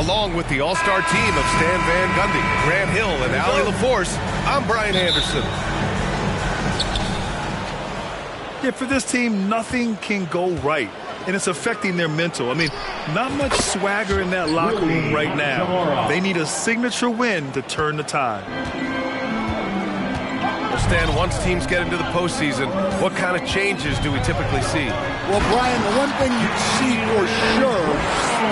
Along with the all-star team of Stan Van Gundy, Grant Hill, and Allie LaForce, I'm Brian Anderson. Yeah, for this team, nothing can go right, and it's affecting their mental. I mean, not much swagger in that locker room right now. They need a signature win to turn the tide. Well, Stan, once teams get into the postseason, what kind of changes do we typically see? Well, Brian, the one thing you see for sure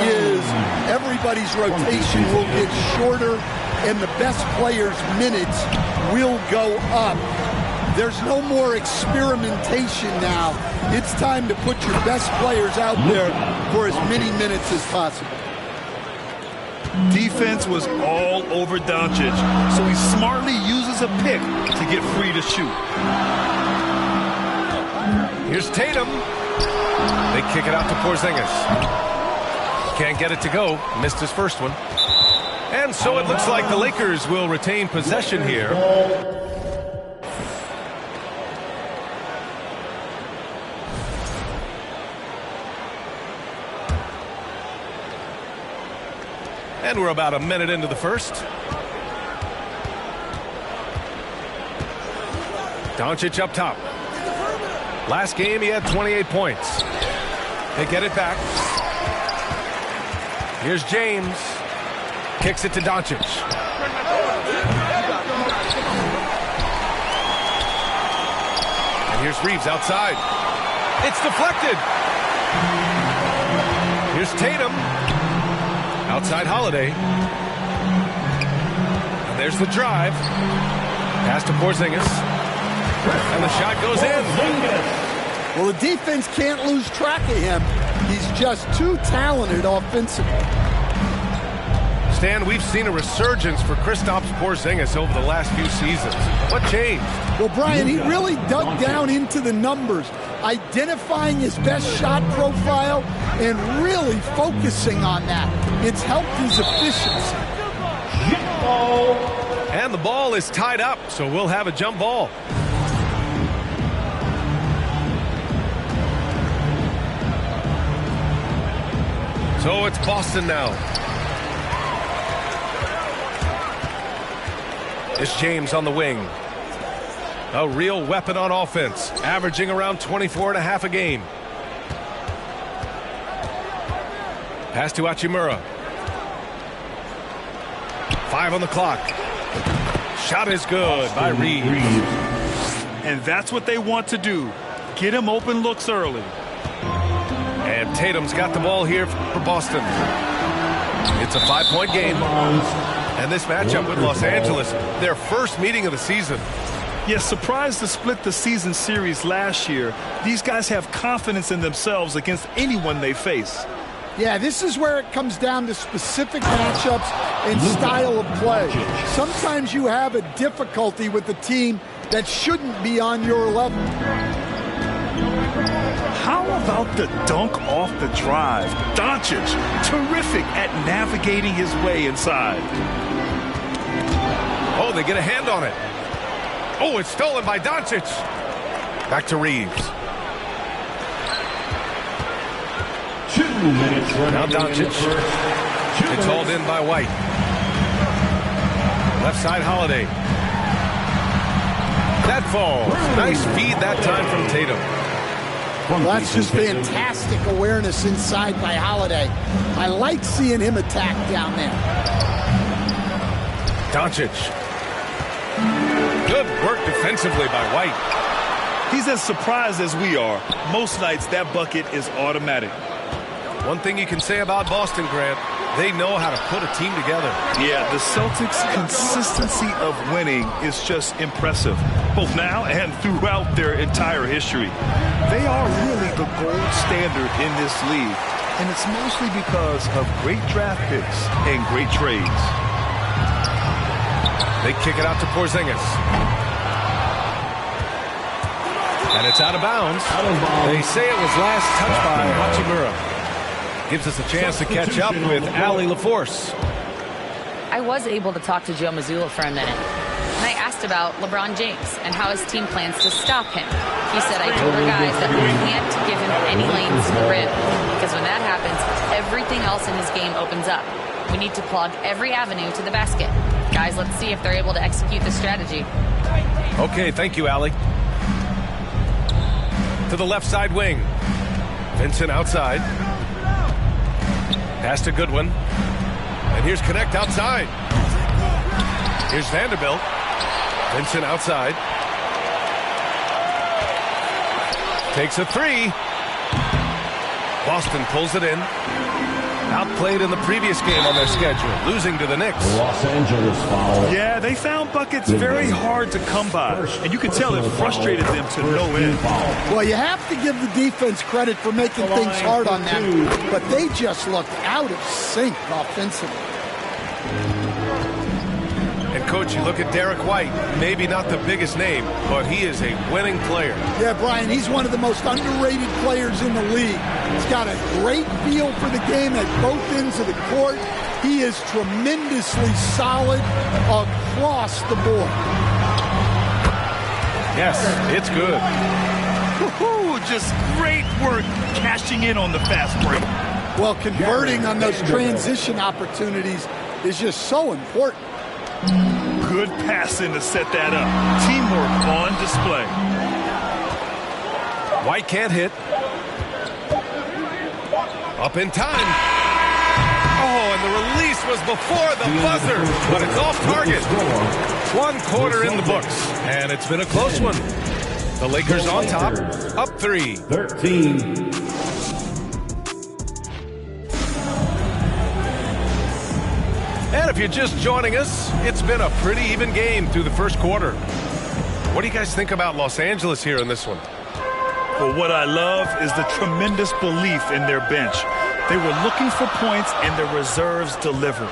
is everybody's rotation will get shorter and the best players' minutes will go up. There's no more experimentation now. It's time to put your best players out there for as many minutes as possible. Defense was all over Doncic, so he smartly uses a pick to get free to shoot. Here's Tatum. They kick it out to Porzingis. Can't get it to go. Missed his first one. And so it looks like the Lakers will retain possession here. And we're about a minute into the first. Doncic up top. Last game he had 28 points. They get it back. Here's James. Kicks it to Doncic. And here's Reeves outside. It's deflected. Here's Tatum. Outside Holiday. And there's the drive. Pass to Porzingis. And the shot goes in. Well, the defense can't lose track of him. He's just too talented offensively. Stan, we've seen a resurgence for Kristaps Porzingis over the last few seasons. What changed? Well, Brian, he really dug down into the numbers, identifying his best shot profile and really focusing on that. It's helped his efficiency. And the ball is tied up, so we'll have a jump ball. So it's Boston now. It's James on the wing. A real weapon on offense, averaging around 24.5 a game. Pass to Hachimura. 5 on the clock. Shot is good by Reeves. And that's what they want to do. Get him open looks early. And Tatum's got the ball here for Boston. It's a 5-point game. And this matchup with Los Angeles, their first meeting of the season. Yes, surprised to split the season series last year. These guys have confidence in themselves against anyone they face. Yeah, this is where it comes down to specific matchups and style of play. Sometimes you have a difficulty with a team that shouldn't be on your level. How about the dunk off the drive? Doncic, terrific at navigating his way inside. Oh, they get a hand on it. Oh, it's stolen by Doncic. Back to Reeves. 2 minutes Now Doncic. It's hauled in by White. Left side Holiday. That falls. Nice feed that time from Tatum. Well, that's just fantastic awareness inside by Holiday. I like seeing him attack down there. Doncic. Good work defensively by White. He's as surprised as we are. Most nights that bucket is automatic. One thing you can say about Boston, Grant, they know how to put a team together. Yeah, the Celtics' consistency of winning is just impressive, both now and throughout their entire history. They are really the gold standard in this league, and it's mostly because of great draft picks and great trades. They kick it out to Porzingis. And it's out of bounds. They say it was last touched by Hachimura. Gives us a chance to catch up with Allie LaForce. I was able to talk to Joe Mazzulla for a minute, and I asked about LeBron James and how his team plans to stop him. He said, I told our guys that we can't give him any lanes to the rim, because when that happens, everything else in his game opens up. We need to plug every avenue to the basket. Guys, let's see if they're able to execute this strategy. Okay, thank you, Allie. To the left side wing. Vincent outside. Pass to Goodwin. And here's Connect outside. Here's Vanderbilt. Vincent outside. Takes a three. Boston pulls it in. Outplayed in the previous game on their schedule, losing to the Knicks. Los Angeles foul. Yeah, they found buckets very hard to come by, and you can tell it frustrated them to no end. Well, you have to give the defense credit for making things hard on them, but they just looked out of sync offensively. And, Coach, you look at Derek White, maybe not the biggest name, but he is a winning player. Yeah, Brian, he's one of the most underrated players in the league. He's got a great feel for the game at both ends of the court. He is tremendously solid across the board. Yes, it's good. Woo-hoo, just great work cashing in on the fast break. Well, converting on those transition opportunities is just so important. Good passing to set that up. Teamwork on display. White can't hit. Up in time. Oh, and the release was before the buzzer, but it's off target. 1 quarter in the books, and it's been a close one. The Lakers on top, up 3. 13. And if you're just joining us, it's been a pretty even game through the first quarter. What do you guys think about Los Angeles here in this one? Well, what I love is the tremendous belief in their bench. They were looking for points, and their reserves delivered.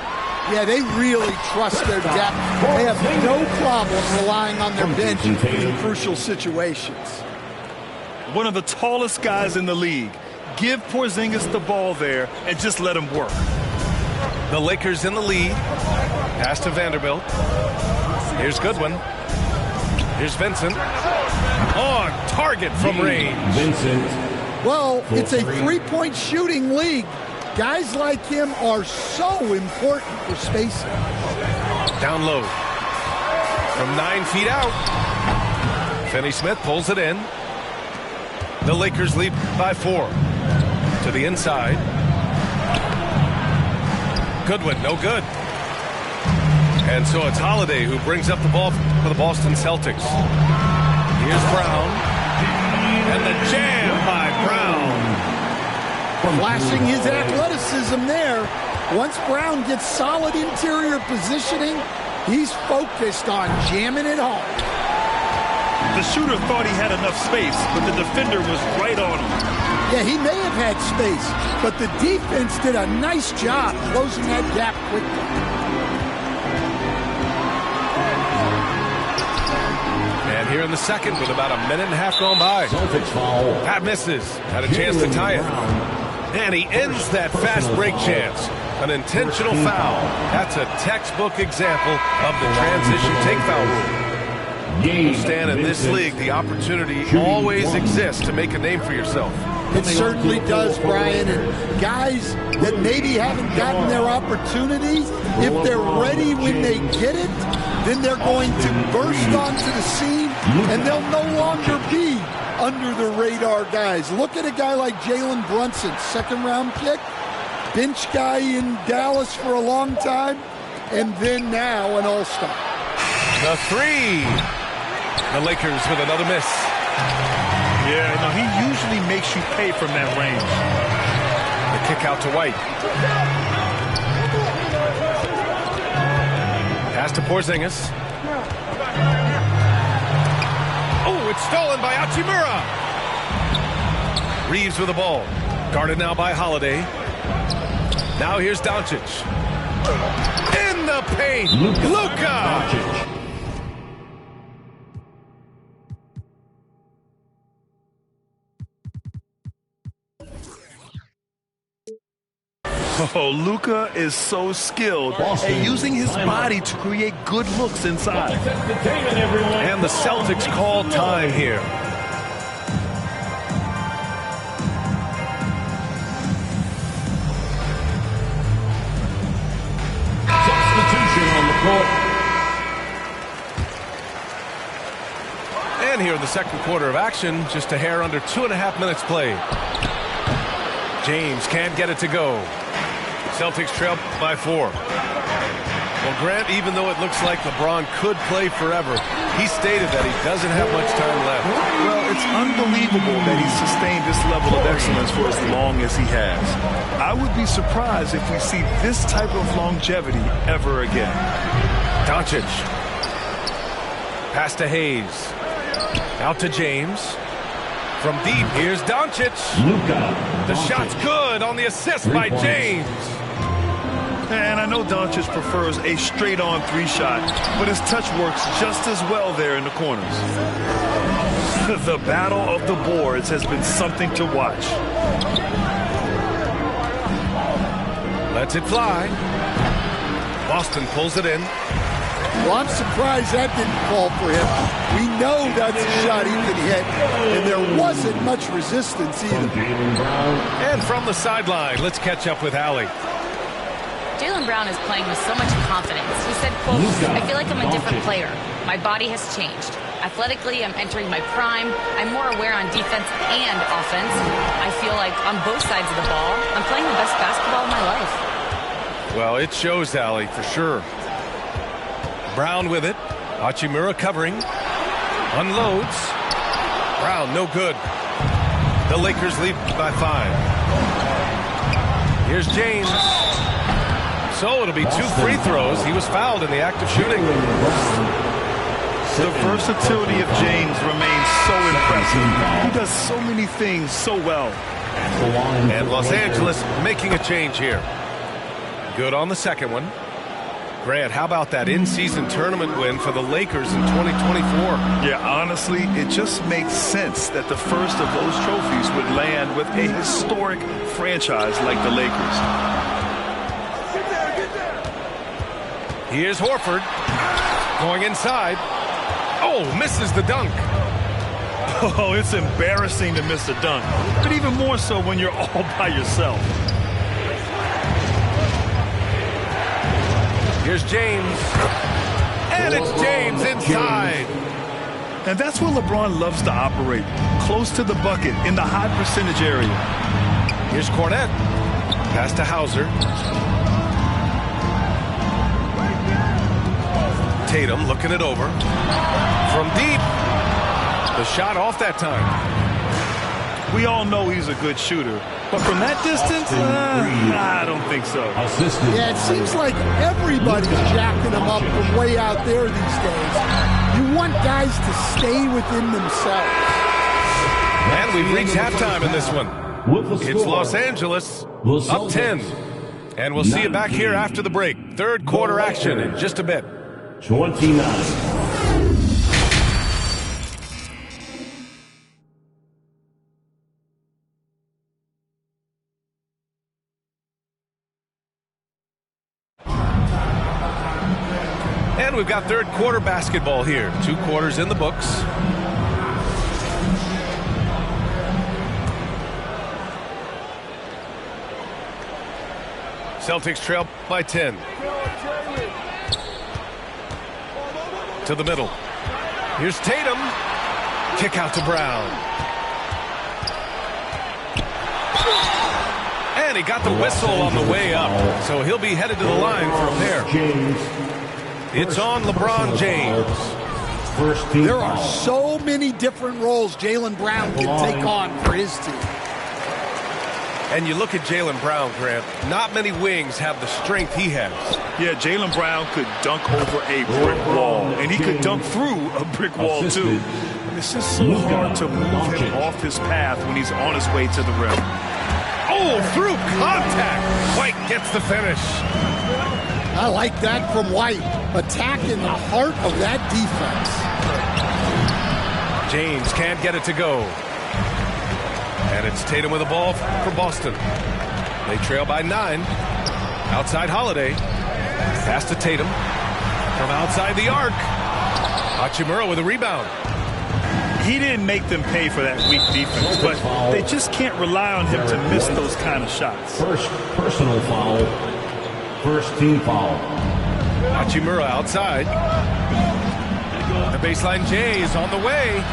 Yeah, they really trust their depth. They have no problem relying on their bench in crucial situations. One of the tallest guys in the league. Give Porzingis the ball there and just let him work. The Lakers in the lead. Pass to Vanderbilt. Here's Goodwin. Here's Vincent. On target from range. Vincent. Well, it's a three-point shooting league. Guys like him are so important for spacing. Down low. From 9 feet out. Finney Smith pulls it in. The Lakers lead by 4. To the inside. Goodwin, no good. And so it's Holiday who brings up the ball for the Boston Celtics. Here's Brown. And the jam by Brown. Flashing his athleticism there. Once Brown gets solid interior positioning, he's focused on jamming it home. The shooter thought he had enough space, but the defender was right on him. Yeah, he may have had space, but the defense did a nice job closing that gap quickly. And here in the second with about a minute and a half gone by. Celtics foul. Pat misses. Had a chance to tie it. And he ends that fast break chance. An intentional foul. That's a textbook example of the transition take foul rule. Stan, in this league, the opportunity always exists to make a name for yourself. It certainly does, Brian. And guys that maybe haven't gotten their opportunity, if they're ready when they get it, then they're going to burst onto the scene, and they'll no longer be under the radar guys. Look at a guy like Jalen Brunson, second-round pick, bench guy in Dallas for a long time, and then now an all-star. The 3. The Lakers with another miss. Yeah, no, he usually makes you pay from that range. The kick out to White. Pass to Porzingis. Oh, it's stolen by Hachimura. Reeves with the ball. Guarded now by Holiday. Now here's Doncic. In the paint. Luka. Oh, Luka is so skilled at using his body to create good looks inside. And the Celtics call time here. here in the second quarter of action, just a hair under 2.5 minutes played. James can't get it to go. Celtics trail by 4. Well, Grant, even though it looks like LeBron could play forever, he stated that he doesn't have much time left. Well, it's unbelievable that he sustained this level of excellence for as long as he has. I would be surprised if we see this type of longevity ever again. Doncic. Pass to Hayes. Out to James. From deep, here's Doncic. The shot's good on the assist by James. And I know Doncic prefers a straight-on 3-shot, but his touch works just as well there in the corners. The battle of the boards has been something to watch. Lets it fly. Boston pulls it in. Well, I'm surprised that didn't fall for him. We know that's a shot he can hit, and there wasn't much resistance either. And from the sideline, let's catch up with Allie. Jaylen Brown is playing with so much confidence. He said, quote, I feel like I'm a different player. My body has changed. Athletically, I'm entering my prime. I'm more aware on defense and offense. I feel like on both sides of the ball, I'm playing the best basketball of my life. Well, it shows, Allie, for sure. Brown with it. Hachimura covering. Unloads. Brown, no good. The Lakers lead by 5. Here's James. So it'll be 2 free throws. He was fouled in the act of shooting. The versatility of James remains so impressive. He does so many things so well. And Los Angeles making a change here. Good on the second one. Grant, how about that in-season tournament win for the Lakers in 2024? Yeah, honestly, it just makes sense that the first of those trophies would land with a historic franchise like the Lakers. Here's Horford going inside. Oh, misses the dunk. Oh, it's embarrassing to miss a dunk, but even more so when you're all by yourself. Here's James. And it's James inside. And that's where LeBron loves to operate, close to the bucket in the high percentage area. Here's Cornette. Pass to Hauser. Tatum looking it over. From deep. The shot off that time. We all know he's a good shooter, but from that distance, I don't think so. Yeah, it seems like everybody's jacking him up from way out there these days. You want guys to stay within themselves. And we've reached halftime in this one. It's Los Angeles up 10. And we'll see you back here after the break. Third quarter action in just a bit. 29. And we've got third quarter basketball here. 2 quarters in the books. Celtics trail by 10. To the middle. Here's Tatum. Kick out to Brown. And he got the whistle on the way up. So he'll be headed to the line for a pair. It's on LeBron James. There are so many different roles Jaylen Brown can take on for his team. And you look at Jaylen Brown, Grant, not many wings have the strength he has. Yeah, Jaylen Brown could dunk over a brick wall, and he could dunk through a brick wall, too. And it's just so hard to move him off his path when he's on his way to the rim. Oh, through contact. White gets the finish. I like that from White. Attacking the heart of that defense. James can't get it to go. And it's Tatum with the ball for Boston. They trail by 9. Outside Holiday. Pass to Tatum. From outside the arc. Hachimura with a rebound. He didn't make them pay for that weak defense, but they just can't rely on him to miss those kind of shots. First personal foul. First team foul. Hachimura outside. The baseline J is on the way.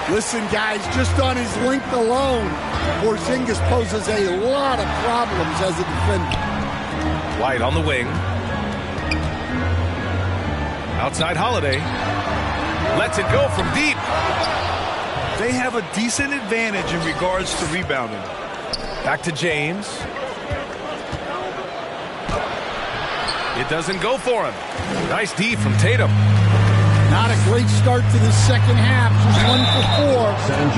Listen, guys, just on his length alone, Porzingis poses a lot of problems as a defender. White on the wing. Outside Holiday. Lets it go from deep. They have a decent advantage in regards to rebounding. Back to James. It doesn't go for him. Nice D from Tatum. Not a great start to the second half. Just 1 for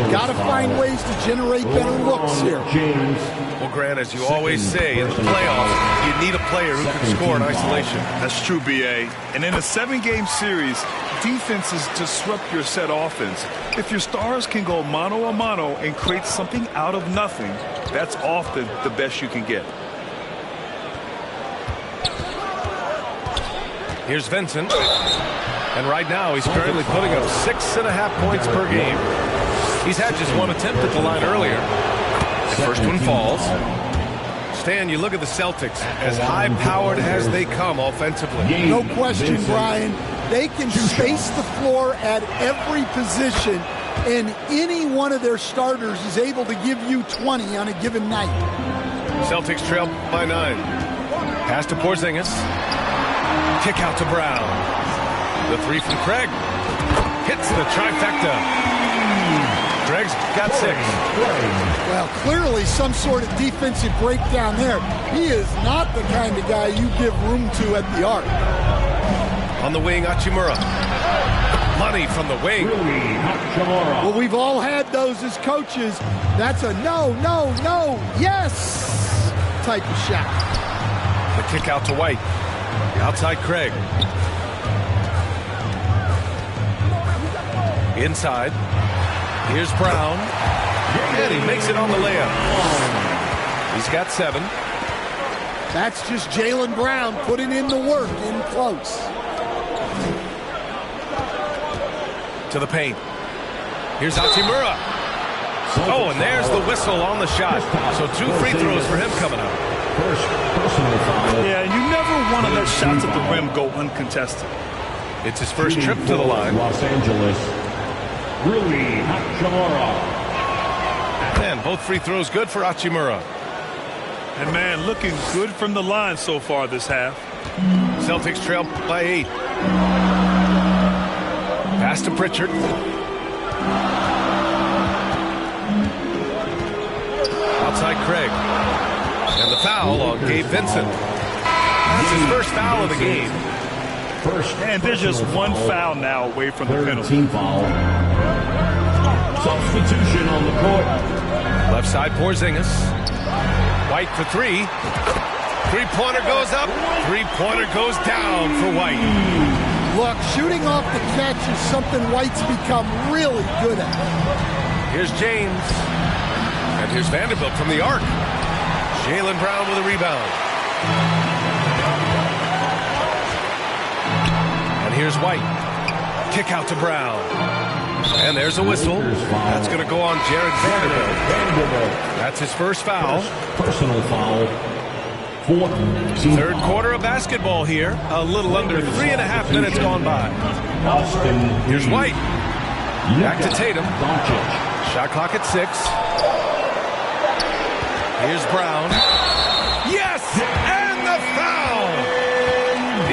4. Got to find ways to generate better looks here. Well, Grant, as you always say, in the playoffs, you need a player who can score in isolation. That's true, B.A. And in a 7-game series, defenses disrupt your set offense. If your stars can go mano-a-mano and create something out of nothing, that's often the best you can get. Here's Vincent. And right now, he's currently putting up 6.5 points per game. He's had just one attempt at the line earlier. The first one falls. Stan, you look at the Celtics, as high-powered as they come offensively. No question, Brian. They can space the floor at every position, and any one of their starters is able to give you 20 on a given night. Celtics trail by 9. Pass to Porzingis. Kick out to Brown. The 3 from Craig. Hits the trifecta. Craig's got 6. Well, clearly some sort of defensive breakdown there. He is not the kind of guy you give room to at the arc. On the wing, Hachimura. Money from the wing. Well, we've all had those as coaches. That's a no, no, no, yes type of shot. The kick out to White. Outside Craig. Inside. Here's Brown. And he makes it on the layup. He's got 7. That's just Jaylen Brown putting in the work in close. To the paint. Here's Hachimura. Oh, and there's the whistle on the shot. So 2 free throws for him coming up. Yeah, you never want to let shots at the rim go uncontested. It's his first trip to the line. Los Angeles. Rui Hachimura. And both free throws good for Hachimura. And, man, looking good from the line so far this half. Celtics trail by 8. Pass to Pritchard. Outside Craig. And the foul on Gabe Vincent. That's his first foul of the game. And there's just one foul now away from the penalty. Team foul. Substitution on the court. Left side Porzingis. White for 3. 3-pointer goes up. 3-pointer goes down for White. Look, shooting off the catch is something White's become really good at. Here's James. And here's Vanderbilt from the arc. Jaylen Brown with a rebound. And here's White. Kick out to Brown. And there's a whistle. That's going to go on Jared Vanderbilt. That's his first foul. Personal foul. Third quarter of basketball here. A little under 3.5 minutes gone by. Here's White. Back to Tatum. Shot clock at 6. Here's Brown. Yes! And the foul!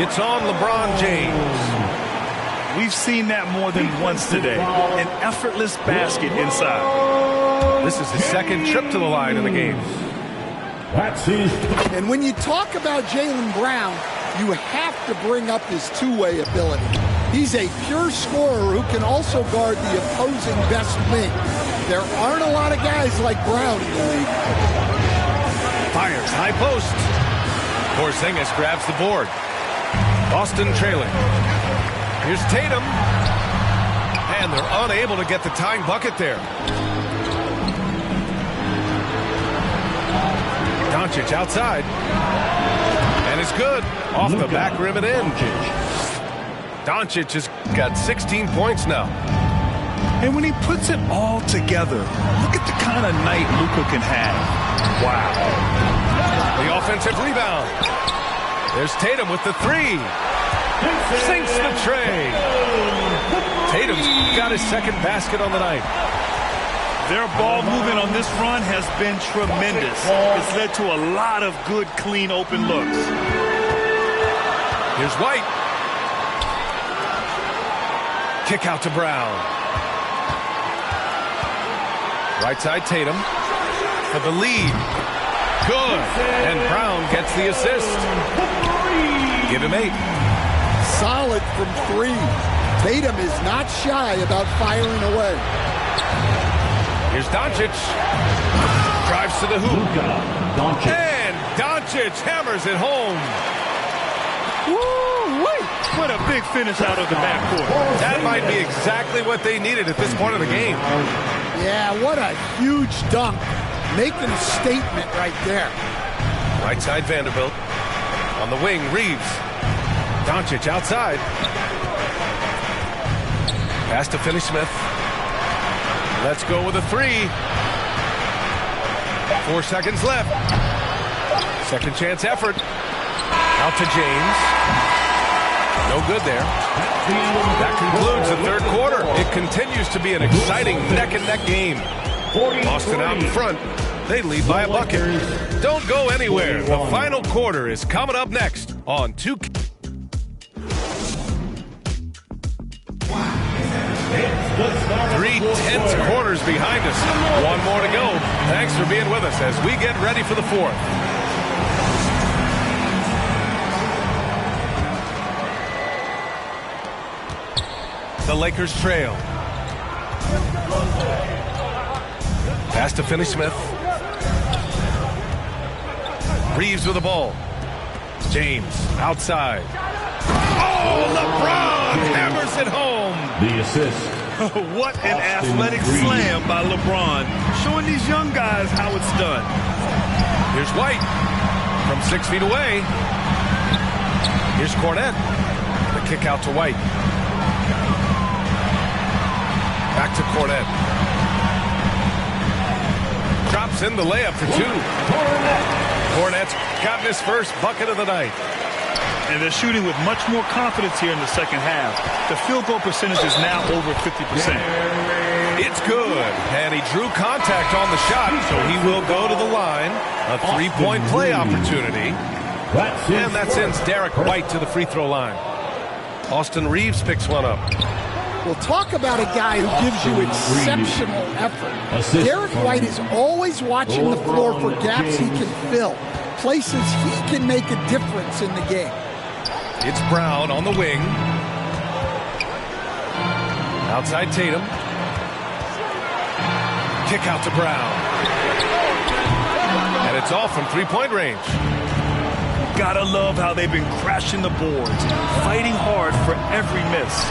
It's on LeBron James. We've seen that more than once today. An effortless basket inside. This is his second trip to the line in the game. And when you talk about Jaylen Brown, you have to bring up his two-way ability. He's a pure scorer who can also guard the opposing best wing. There aren't a lot of guys like Brown in the league. Fires high post. Porzingis grabs the board. Boston trailing. Here's Tatum. And they're unable to get the tying bucket there. Doncic outside. And it's good. Off the back rim and in. Doncic has got 16 points now. And when he puts it all together, look at the kind of night Luka can have. Wow. The offensive rebound. There's Tatum with the 3. Sinks the tray. Reeves got his second basket on the night. Their ball movement on this run has been tremendous. It's led to a lot of good, clean, open looks. Here's White. Kick out to Brown. Right side Tatum for the lead. Good. And Brown gets the assist. Give him 8. Solid from 3. Tatum is not shy about firing away. Here's Doncic. Drives to the hoop. And Doncic hammers it home. Woo-wee! What a big finish out of the backcourt. That might be exactly what they needed at this point of the game. Yeah, what a huge dunk. Making a statement right there. Right side Vanderbilt. On the wing, Reeves. Doncic outside. Pass to Finney-Smith. Let's go with a 3. 4 seconds left. Second chance effort. Out to James. No good there. That concludes the third quarter. It continues to be an exciting neck-and-neck game. Boston out in front. They lead by a bucket. Don't go anywhere. The final quarter is coming up next on 2K. Three tense quarters behind us. One more to go. Thanks for being with us as we get ready for the fourth. The Lakers trail. Pass to Finney-Smith. Reeves with the ball. James outside. Oh, LeBron hammers it home. The assist. What an athletic slam by LeBron, showing these young guys how it's done. Here's White from 6 feet away. Here's Cornette. The kick out to White. Back to Cornette. Drops in the layup for 2. Cornette's gotten his first bucket of the night. And they're shooting with much more confidence here in the second half. The field goal percentage is now over 50%. It's good. And he drew contact on the shot, so he will go to the line. A 3-point play opportunity. And that sends Derek White to the free throw line. Austin Reeves picks one up. Well, talk about a guy who gives you exceptional effort. Derek White is always watching the floor for gaps he can fill, places he can make a difference in the game. It's Brown on the wing. Outside Tatum. Kick out to Brown. And it's off from 3-point range. Gotta love how they've been crashing the boards, fighting hard for every miss.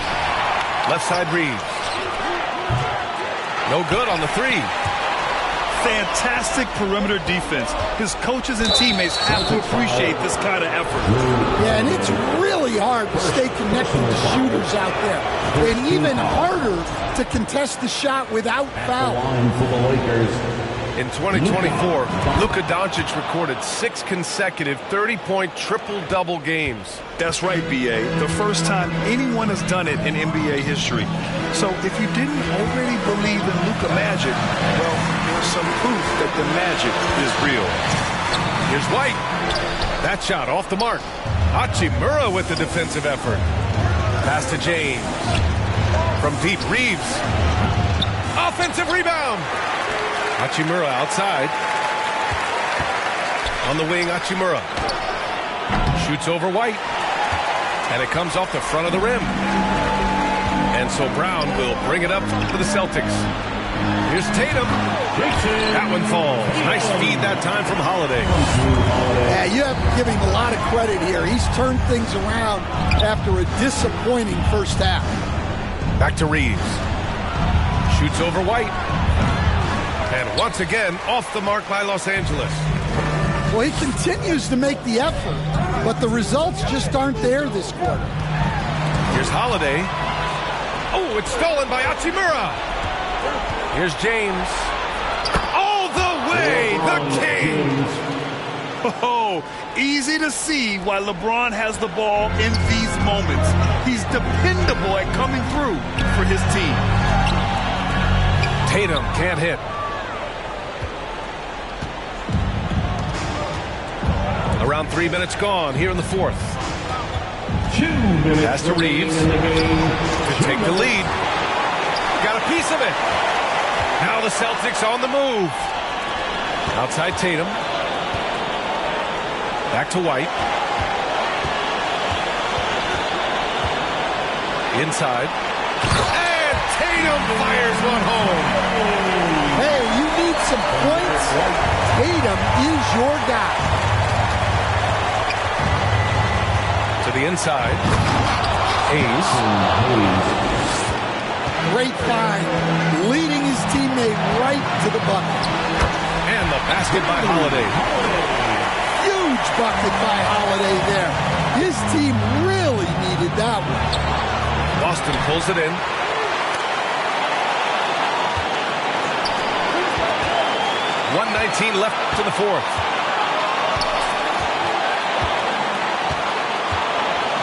Left side Reeves. No good on the 3. Fantastic perimeter defense. His coaches and teammates have to appreciate this kind of effort. Yeah, and it's really hard to stay connected to shooters out there. And even harder to contest the shot without foul. For the Lakers. In 2024, Luka Doncic recorded 6 consecutive 30-point triple-double games. That's right, B.A. The first time anyone has done it in NBA history. So if you didn't already believe in Luka magic, well, there's some proof that the magic is real. Here's White. That shot off the mark. Hachimura with the defensive effort. Pass to James. From deep, Reeves. Offensive rebound. Hachimura outside. On the wing, Hachimura. Shoots over White. And it comes off the front of the rim. And so Brown will bring it up for the Celtics. Here's Tatum. That one falls. Nice feed that time from Holiday. Yeah, you have to give him a lot of credit here. He's turned things around after a disappointing first half. Back to Reeves. Shoots over White. And once again, off the mark by Los Angeles. Well, he continues to make the effort, but the results just aren't there this quarter. Here's Holiday. Oh, it's stolen by Hachimura. Here's James. All the way, the Kings. Oh, easy to see why LeBron has the ball in these moments. He's dependable at coming through for his team. Tatum can't hit. Around 3 minutes gone here in the fourth. 2 minutes. Pass to Reeves. Could take the lead. Got a piece of it. Now the Celtics on the move. Outside Tatum. Back to White. Inside. And Tatum fires one home. Hey, you need some points? Tatum is your guy. To the inside. Hayes. Great find. Leading his teammate right to the bucket. And the basket by Holiday. Huge bucket by Holiday there. His team really needed that one. Boston pulls it in. .119 left to the fourth.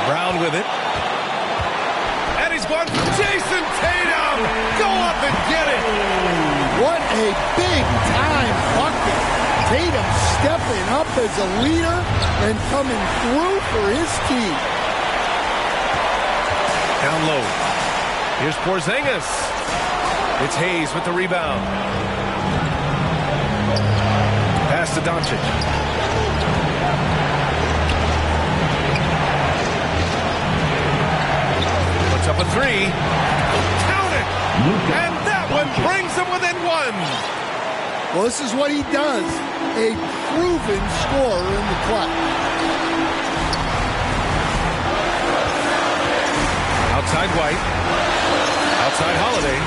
Brown with it. And he's going for Jason Tatum. Go up and get it. What a big-time bucket. Tatum stepping up as a leader and coming through for his team. Down low. Here's Porzingis. It's Hayes with the rebound. Pass to Doncic. Puts up a three. Count it! And that one brings them within one. Well, this is what he does. A proven scorer in the clutch. Outside White. Outside Holiday.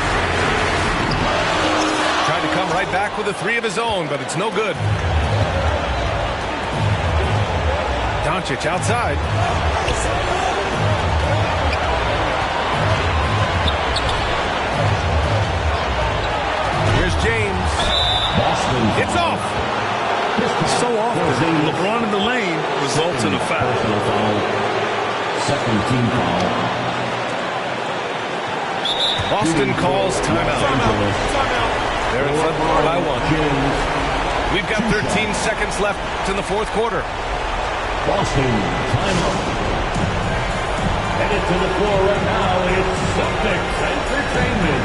Tried to come right back with a three of his own, but it's no good. Doncic outside. Here's James. Boston. It's off. So often, LeBron in the lane results in a foul. Second team foul. Boston calls timeout. They're in front by one. We've got 13 seconds left in the fourth quarter. Boston, timeout. Headed to the floor right now, it's Celtics Entertainment.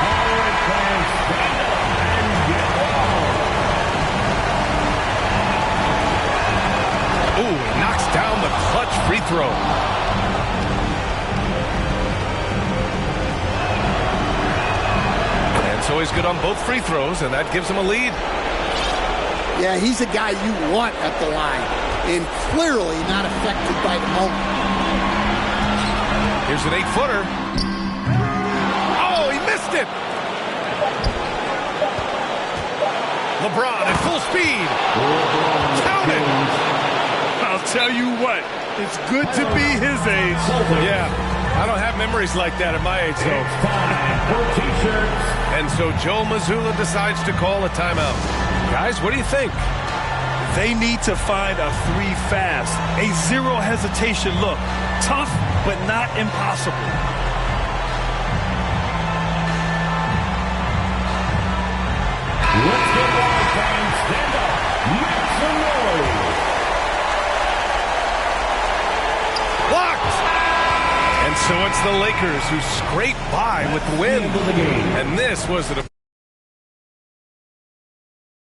Pirate fans, stand up and get wild. Ooh, he knocks down the clutch free throw. And so he's good on both free throws, and that gives him a lead. Yeah, he's a guy you want at the line, and clearly not affected by the moment. Here's an 8-footer. Oh, he missed it. LeBron at full speed. Count it. I'll tell you what, it's good to be his age. Yeah, I don't have memories like that at my age, though. And so Joe Mazzulla decides to call a timeout. Guys, what do you think? They need to find a three fast, a zero hesitation look. Tough, but not impossible. Let's get wild, fans. Stand up. Make some noise. Blocked! And so it's the Lakers who scrape by with the win. And this was the